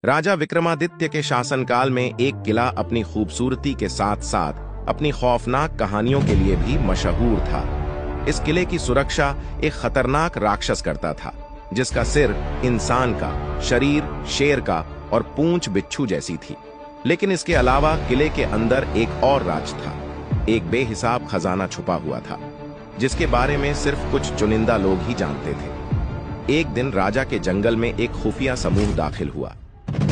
राजा विक्रमादित्य के शासनकाल में एक किला अपनी खूबसूरती के साथ साथ अपनी खौफनाक कहानियों के लिए भी मशहूर था। इस किले की सुरक्षा एक खतरनाक राक्षस करता था, जिसका सिर इंसान का, शरीर शेर का और पूंछ बिच्छू जैसी थी। लेकिन इसके अलावा किले के अंदर एक और राज था। एक बेहिसाब खजाना छुपा हुआ था, जिसके बारे में सिर्फ कुछ चुनिंदा लोग ही जानते थे। एक दिन राजा के जंगल में एक खुफिया समूह दाखिल हुआ।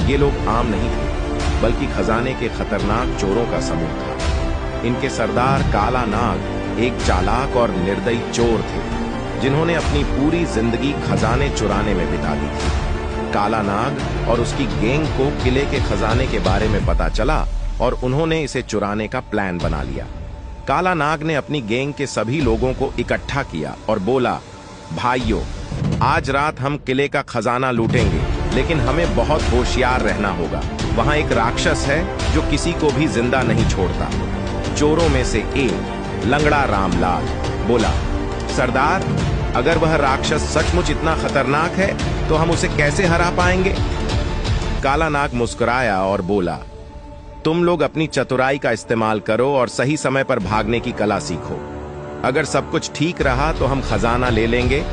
ये लोग आम नहीं थे, बल्कि खजाने के खतरनाक चोरों का समूह था। इनके सरदार काला नाग एक चालाक और निर्दयी चोर थे, जिन्होंने अपनी पूरी जिंदगी खजाने चुराने में बिता दी थी। काला नाग और उसकी गैंग को किले के खजाने के बारे में पता चला और उन्होंने इसे चुराने का प्लान बना लिया। काला नाग ने अपनी गैंग के सभी लोगों को इकट्ठा किया और बोला, भाइयों, आज रात हम किले का खजाना लूटेंगे, लेकिन हमें बहुत होशियार रहना होगा। वहां एक राक्षस है जो किसी को भी जिंदा नहीं छोड़ता। चोरों में से एक लंगड़ा रामलाल बोला, सरदार, अगर वह राक्षस सचमुच इतना खतरनाक है तो हम उसे कैसे हरा पाएंगे? काला नाग मुस्कुराया और बोला, तुम लोग अपनी चतुराई का इस्तेमाल करो और सही समय पर भागने की कला सीखो। अगर सब कुछ ठीक रहा तो हम खजाना ले लेंगे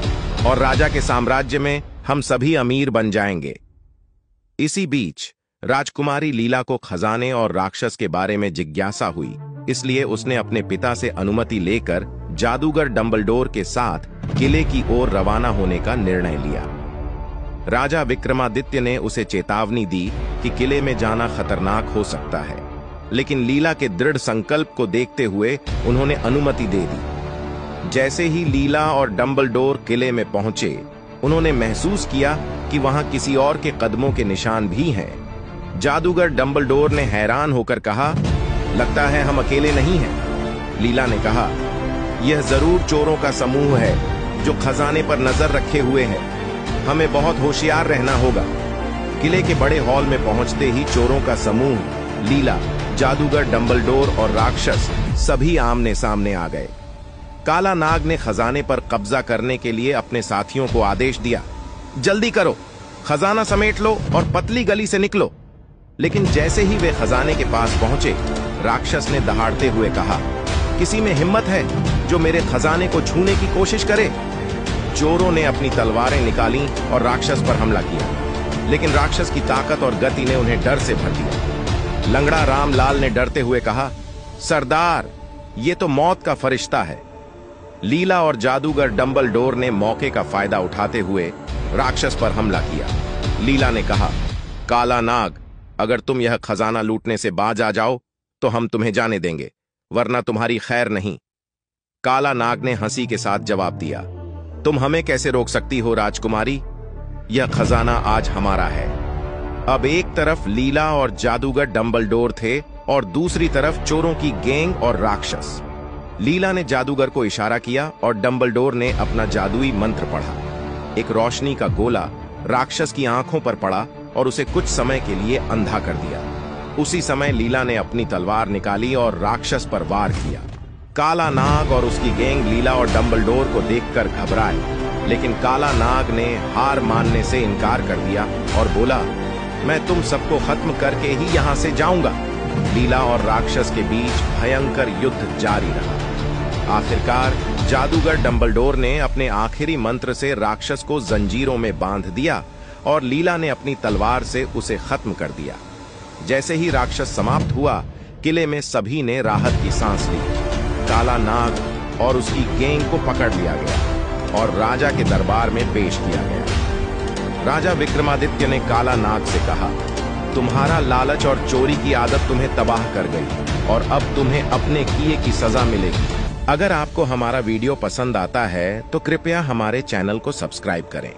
और राजा के साम्राज्य में हम सभी अमीर बन जाएंगे। इसी बीच राजकुमारी लीला को खजाने और राक्षस के बारे में जिज्ञासा हुई, इसलिए उसने अपने पिता से अनुमति लेकर जादूगर डंबलडोर के साथ किले की ओर रवाना होने का निर्णय लिया। राजा विक्रमादित्य ने उसे चेतावनी दी कि किले में जाना खतरनाक हो सकता है, लेकिन लीला के दृढ़ संकल्प को देखते हुए उन्होंने अनुमति दे दी। जैसे ही लीला और डंबलडोर किले में पहुंचे, उन्होंने महसूस किया कि वहां किसी और के कदमों के निशान भी हैं। जादूगर डंबलडोर ने हैरान होकर कहा, लगता है हम अकेले नहीं हैं। लीला ने कहा, यह जरूर चोरों का समूह है जो खजाने पर नजर रखे हुए है। हमें बहुत होशियार रहना होगा। किले के बड़े हॉल में पहुंचते ही चोरों का समूह, लीला, जादूगर डंबलडोर और राक्षस सभी आमने सामने आ गए। काला नाग ने खजाने पर कब्जा करने के लिए अपने साथियों को आदेश दिया, जल्दी करो, खजाना समेट लो और पतली गली से निकलो। लेकिन जैसे ही वे खजाने के पास पहुंचे, राक्षस ने दहाड़ते हुए कहा, किसी में हिम्मत है जो मेरे खजाने को छूने की कोशिश करे? चोरों ने अपनी तलवारें निकाली और राक्षस पर हमला किया, लेकिन राक्षस की ताकत और गति ने उन्हें डर से भर दिया। लंगड़ा रामलाल ने डरते हुए कहा, सरदार, ये तो मौत का फरिश्ता है। लीला और जादूगर डंबलडोर ने मौके का फायदा उठाते हुए राक्षस पर हमला किया। लीला ने कहा, काला नाग, अगर तुम यह खजाना लूटने से बाज आ जाओ तो हम तुम्हें जाने देंगे, वरना तुम्हारी खैर नहीं। काला नाग ने हंसी के साथ जवाब दिया, तुम हमें कैसे रोक सकती हो राजकुमारी? यह खजाना आज हमारा है। अब एक तरफ लीला और जादूगर डंबलडोर थे और दूसरी तरफ चोरों की गैंग और राक्षस। लीला ने जादूगर को इशारा किया और डंबलडोर ने अपना जादुई मंत्र पढ़ा। एक रोशनी का गोला राक्षस की आंखों पर पड़ा और उसे कुछ समय के लिए अंधा कर दिया। उसी समय लीला ने अपनी तलवार निकाली और राक्षस पर वार किया। काला नाग और उसकी गैंग लीला और डंबलडोर को देखकर घबराए, लेकिन काला नाग ने हार मानने से इनकार कर दिया और बोला, मैं तुम सबको खत्म करके ही यहां से जाऊंगा। लीला और राक्षस के बीच भयंकर युद्ध जारी रहा। आखिरकार जादूगर डंबलडोर ने अपने आखिरी मंत्र से राक्षस को जंजीरों में बांध दिया और लीला ने अपनी तलवार से उसे खत्म कर दिया। जैसे ही राक्षस समाप्त हुआ, किले में सभी ने राहत की सांस ली। काला नाग और उसकी गैंग को पकड़ लिया गया और राजा के दरबार में पेश किया गया। राजा विक्रमादित्य ने काला नाग से कहा, तुम्हारा लालच और चोरी की आदत तुम्हें तबाह कर गई और अब तुम्हें अपने किए की सजा मिलेगी। अगर आपको हमारा वीडियो पसंद आता है तो कृपया हमारे चैनल को सब्सक्राइब करें।